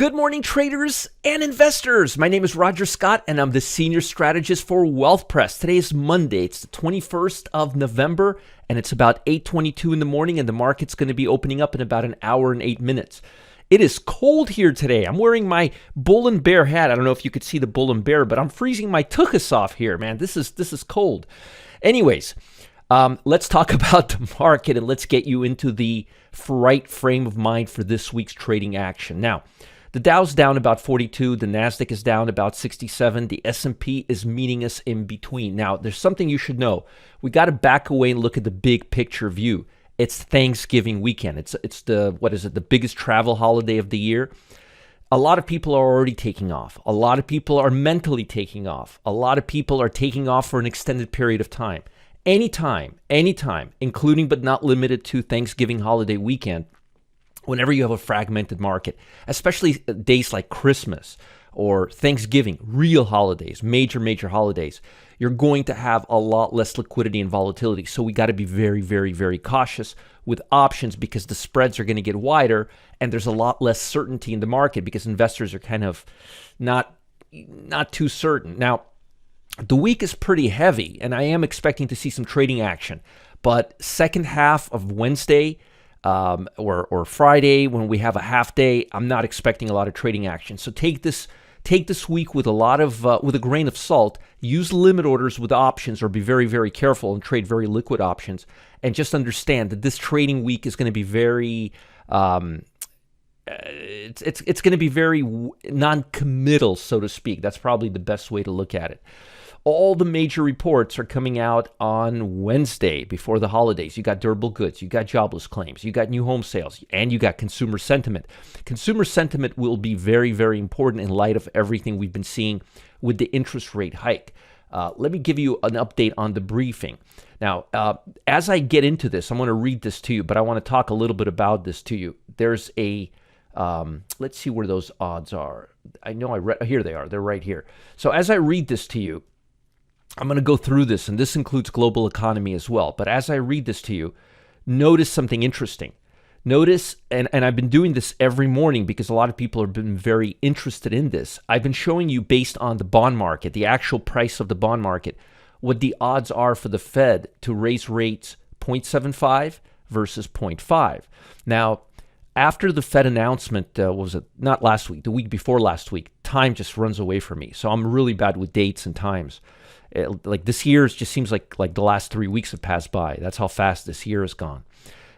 Good morning, traders and investors. My name is Roger Scott, and I'm the Senior Strategist for Wealth Press. Today is Monday. It's the 21st of November, and it's about 8:22 in the morning, and the market's going to be opening up in about an hour and 8 minutes. It is cold here today. I'm wearing my bull and bear hat. I don't know if you could see the bull and bear, but I'm freezing my tuchus off here, man. This is cold. Anyways, let's talk about the market, and let's get you into the right frame of mind for this week's trading action. Now, the Dow's down about 42, the Nasdaq is down about 67, the S&P is meeting us in between. Now, there's something you should know. We got to back away and look at the big picture view. It's Thanksgiving weekend. It's the biggest travel holiday of the year. A lot of people are already taking off. A lot of people are mentally taking off. A lot of people are taking off for an extended period of time. Anytime, including but not limited to Thanksgiving holiday weekend, whenever you have a fragmented market, especially days like Christmas or Thanksgiving, real holidays, major holidays, you're going to have a lot less liquidity and volatility. So we got to be very, very, very cautious with options because the spreads are going to get wider and there's a lot less certainty in the market because investors are kind of not too certain. Now, the week is pretty heavy and I am expecting to see some trading action, but second half of Wednesday, or Friday when we have a half day, I'm not expecting a lot of trading action. So take this week with a grain of salt. Use limit orders with options, or be very, very careful and trade very liquid options. And just understand that this trading week is going to be very it's going to be very non-committal, so to speak. That's probably the best way to look at it. All the major reports are coming out on Wednesday before the holidays. You got durable goods, you got jobless claims, you got new home sales, and you got consumer sentiment. Consumer sentiment will be very, very important in light of everything we've been seeing with the interest rate hike. Let me give you an update on the briefing. Now, as I get into this, I'm going to read this to you, but I want to talk a little bit about this to you. There's let's see where those odds are. I know here they are. They're right here. So as I read this to you, I'm going to go through this, and this includes global economy as well. But as I read this to you, notice something interesting. Notice, and I've been doing this every morning because a lot of people have been very interested in this. I've been showing you based on the bond market, the actual price of the bond market, what the odds are for the Fed to raise rates 0.75 versus 0.5. Now, after the Fed announcement, not last week, the week before last week, time just runs away from me. So I'm really bad with dates and times. Like this year, it just seems like the last 3 weeks have passed by. That's how fast this year has gone.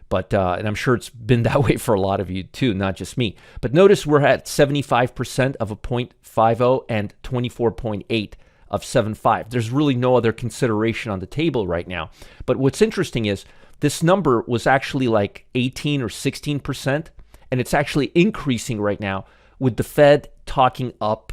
But and I'm sure it's been that way for a lot of you too, not just me. But notice we're at 75% of a 0.50 and 24.8 of 7.5. There's really no other consideration on the table right now. But what's interesting is this number was actually like 18 or 16%, and it's actually increasing right now with the Fed talking up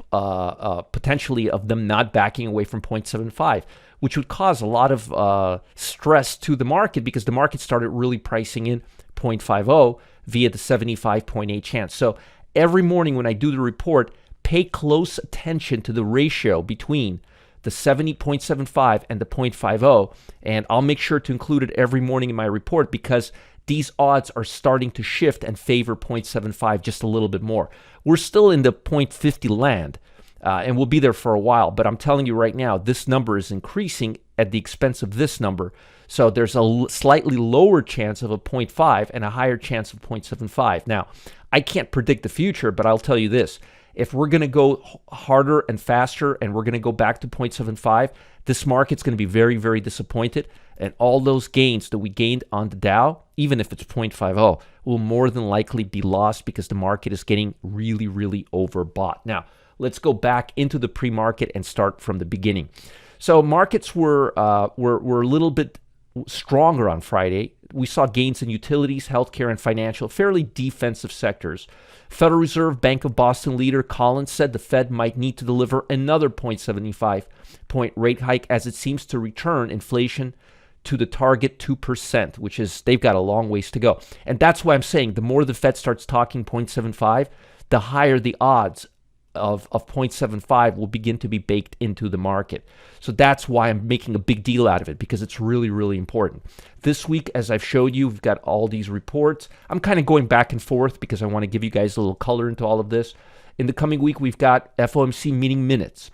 potentially of them not backing away from 0.75, which would cause a lot of stress to the market because the market started really pricing in 0.50 via the 75.8 chance. So every morning when I do the report, pay close attention to the ratio between the 70.75 and the 0.50, and I'll make sure to include it every morning in my report because these odds are starting to shift and favor 0.75 just a little bit more. We're still in the 0.50 land, and we'll be there for a while, but I'm telling you right now, this number is increasing at the expense of this number. So there's a slightly lower chance of a 0.5 and a higher chance of 0.75. Now, I can't predict the future, but I'll tell you this. If we're going to go harder and faster and we're going to go back to 0.75, this market's going to be very, very disappointed. And all those gains that we gained on the Dow, even if it's 0.50, will more than likely be lost because the market is getting really, really overbought. Now, let's go back into the pre-market and start from the beginning. So markets were a little bit stronger on Friday. We saw gains in utilities, healthcare, and financial, fairly defensive sectors. Federal Reserve Bank of Boston leader Collins said the Fed might need to deliver another 0.75 point rate hike as it seems to return inflation to the target 2%, which is they've got a long ways to go. And that's why I'm saying the more the Fed starts talking 0.75, the higher the odds of 0.75 will begin to be baked into the market. So that's why I'm making a big deal out of it, because it's really, really important. This week, as I've showed you, we've got all these reports. I'm kind of going back and forth because I want to give you guys a little color into all of this. In the coming week, we've got FOMC meeting minutes,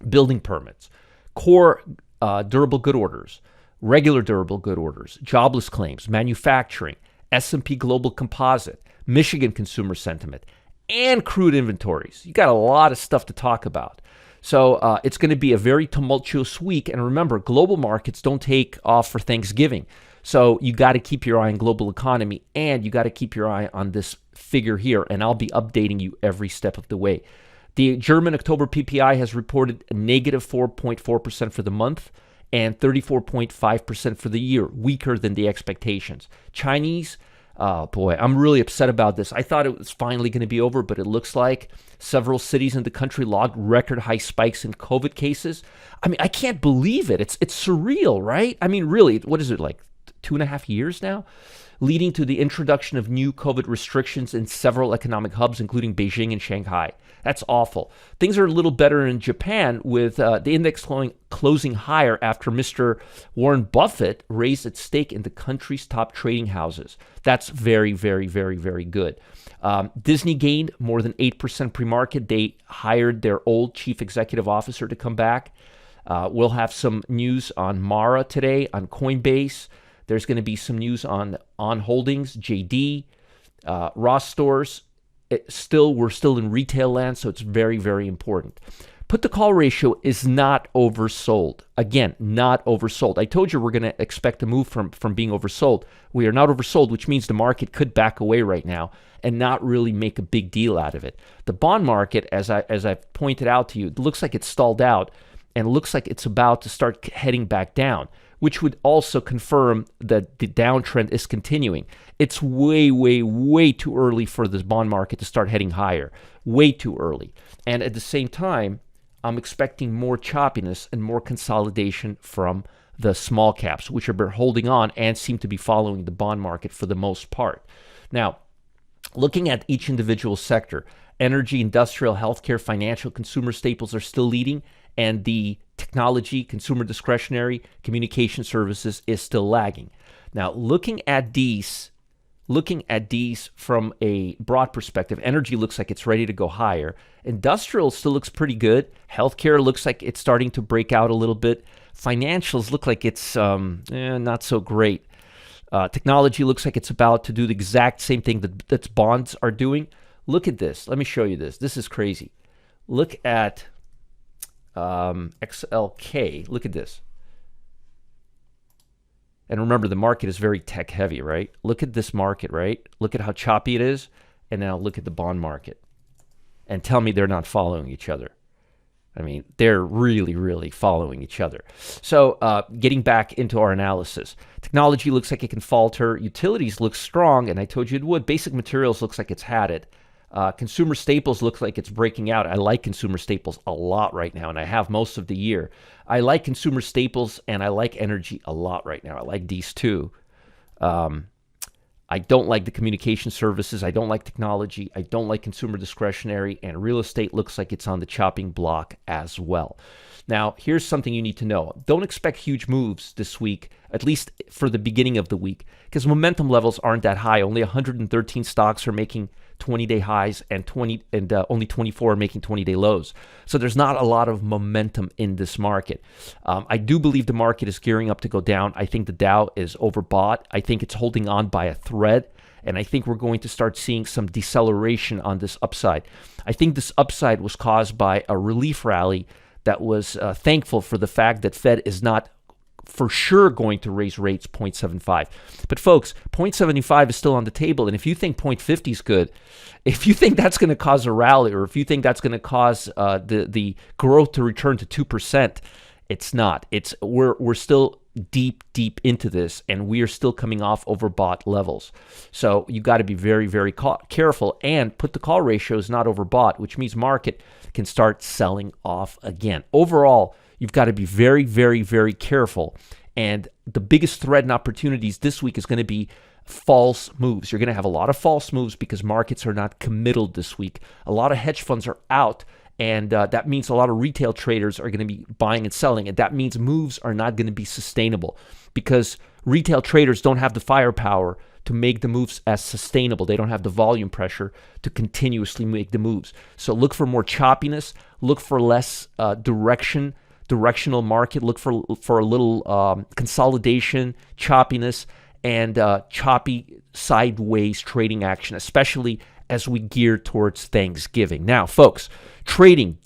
building permits, core durable good orders, regular durable good orders, jobless claims, manufacturing, S&P Global Composite, Michigan consumer sentiment, and crude inventories. You got a lot of stuff to talk about. So it's going to be a very tumultuous week. And remember, global markets don't take off for Thanksgiving. So you got to keep your eye on global economy, and you got to keep your eye on this figure here. And I'll be updating you every step of the way. The German October PPI has reported a negative 4.4% for the month and 34.5% for the year, weaker than the expectations. Chinese, boy, I'm really upset about this. I thought it was finally going to be over, but it looks like several cities in the country logged record high spikes in COVID cases. I mean, I can't believe it. It's surreal, right? I mean, really, what is it, like 2.5 years now? Leading to the introduction of new COVID restrictions in several economic hubs, including Beijing and Shanghai. That's awful. Things are a little better in Japan, with the index closing higher after Mr. Warren Buffett raised its stake in the country's top trading houses. That's very, very, very, very good. Disney gained more than 8% pre-market. They hired their old chief executive officer to come back. We'll have some news on Mara today, on Coinbase. There's going to be some news on Holdings, JD, Ross Stores. We're still in retail land, so it's very, very important. Put the call ratio is not oversold. Again, not oversold. I told you we're going to expect a move from being oversold. We are not oversold, which means the market could back away right now and not really make a big deal out of it. The bond market, as I've pointed out to you, it looks like it's stalled out and looks like it's about to start heading back down, which would also confirm that the downtrend is continuing. It's way, way, way too early for this bond market to start heading higher. Way too early. And at the same time, I'm expecting more choppiness and more consolidation from the small caps, which are holding on and seem to be following the bond market for the most part. Now, looking at each individual sector, energy, industrial, healthcare, financial, consumer staples are still leading, and the technology, consumer discretionary, communication services is still lagging. Now, looking at these from a broad perspective, energy looks like it's ready to go higher. Industrial still looks pretty good. Healthcare looks like it's starting to break out a little bit. Financials look like it's not so great. Technology looks like it's about to do the exact same thing that bonds are doing. Look at this. Let me show you this. This is crazy. Look at XLK. Look at this. And remember, the market is very tech heavy, right? Look at this market, right? Look at how choppy it is. And now look at the bond market. And tell me they're not following each other. I mean, they're really, really following each other. So getting back into our analysis. Technology looks like it can falter. Utilities look strong, and I told you it would. Basic materials looks like it's had it. Consumer staples looks like it's breaking out. I like consumer staples a lot right now, and I have most of the year. I like consumer staples, and I like energy a lot right now. I like these two. I don't like the communication services. I don't like technology. I don't like consumer discretionary, and real estate looks like it's on the chopping block as well. Now, here's something you need to know. Don't expect huge moves this week, at least for the beginning of the week, because momentum levels aren't that high. Only 113 stocks are making 20-day highs, and only 24 are making 20-day lows. So there's not a lot of momentum in this market. I do believe the market is gearing up to go down. I think the Dow is overbought. I think it's holding on by a thread, and I think we're going to start seeing some deceleration on this upside. I think this upside was caused by a relief rally that was thankful for the fact that Fed is not for sure going to raise rates 0.75. But folks, 0.75 is still on the table. And if you think 0.50 is good, if you think that's going to cause a rally, or if you think that's going to cause the growth to return to 2%, it's not. We're still deep into this, and we are still coming off overbought levels. So you got to be very, very careful, and put the call ratio is not overbought, which means market can start selling off again. Overall, you've got to be very, very, very careful. And the biggest threat and opportunities this week is going to be false moves. You're going to have a lot of false moves because markets are not committal this week. A lot of hedge funds are out, And that means a lot of retail traders are going to be buying and selling. And that means moves are not going to be sustainable because retail traders don't have the firepower to make the moves as sustainable. They don't have the volume pressure to continuously make the moves. So look for more choppiness. Look for less directional market. Look for a little consolidation, choppiness, and choppy sideways trading action, especially as we gear towards Thanksgiving. Now, folks, trading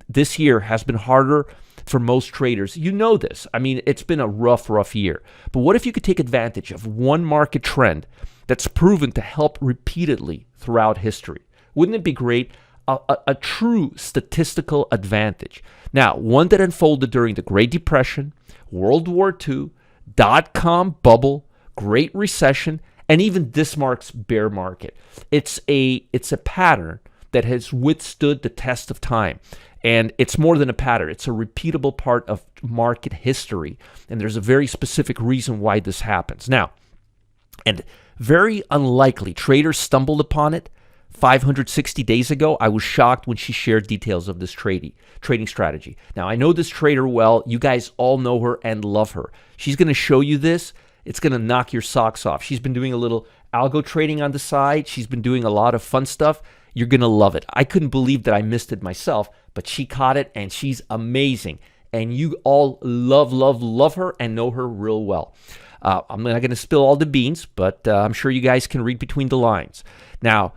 this year has been harder for most traders. You know this. I mean, it's been a rough year. But what if you could take advantage of one market trend that's proven to help repeatedly throughout history? Wouldn't it be great? A true statistical advantage. Now, one that unfolded during the Great Depression, World War II, dot-com bubble, Great Recession, and even this mark's bear market. It's a pattern that has withstood the test of time. And it's more than a pattern. It's a repeatable part of market history. And there's a very specific reason why this happens. Now, and very unlikely, traders stumbled upon it 560 days ago. I was shocked when she shared details of this trading strategy. Now, I know this trader well. You guys all know her and love her. She's going to show you this. It's going to knock your socks off. She's been doing a little algo trading on the side. She's been doing a lot of fun stuff. You're going to love it. I couldn't believe that I missed it myself, but she caught it, and she's amazing. And you all love her and know her real well. I'm not going to spill all the beans, but I'm sure you guys can read between the lines. Now,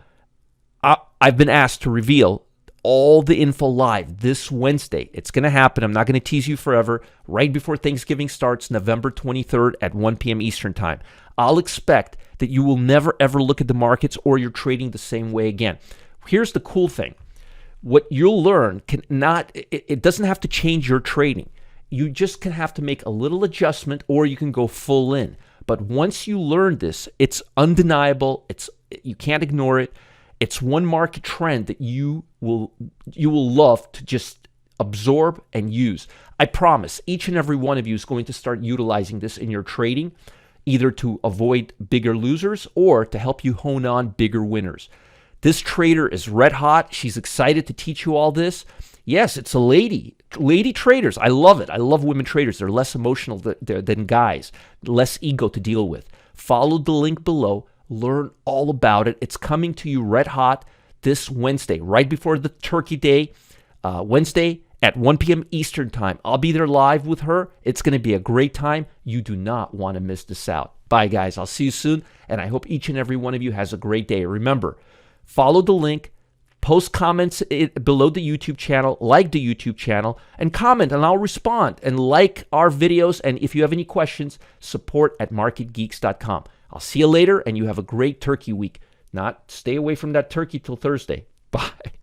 I've been asked to reveal all the info live this Wednesday. It's going to happen. I'm not going to tease you forever. Right before Thanksgiving starts, November 23rd at 1 p.m. Eastern Time. I'll expect that you will never, ever look at the markets or you're trading the same way again. Here's the cool thing. What you'll learn it doesn't have to change your trading. You just can have to make a little adjustment or you can go full in. But once you learn this, it's undeniable. You can't ignore it. It's one market trend that you will love to just absorb and use. I promise each and every one of you is going to start utilizing this in your trading, either to avoid bigger losers or to help you hone on bigger winners. This trader is red hot. She's excited to teach you all this. Yes, it's a lady. Lady traders. I love it. I love women traders. They're less emotional than guys, less ego to deal with. Follow the link below. Learn all about it. It's coming to you red hot this Wednesday, right before the Turkey Day, Wednesday at 1 p.m. Eastern Time. I'll be there live with her. It's going to be a great time. You do not want to miss this out. Bye, guys. I'll see you soon, and I hope each and every one of you has a great day. Remember, follow the link, post comments below the YouTube channel, like the YouTube channel, and comment, and I'll respond. And like our videos, and if you have any questions, support@marketgeeks.com. I'll see you later, and you have a great turkey week. Stay away from that turkey till Thursday. Bye.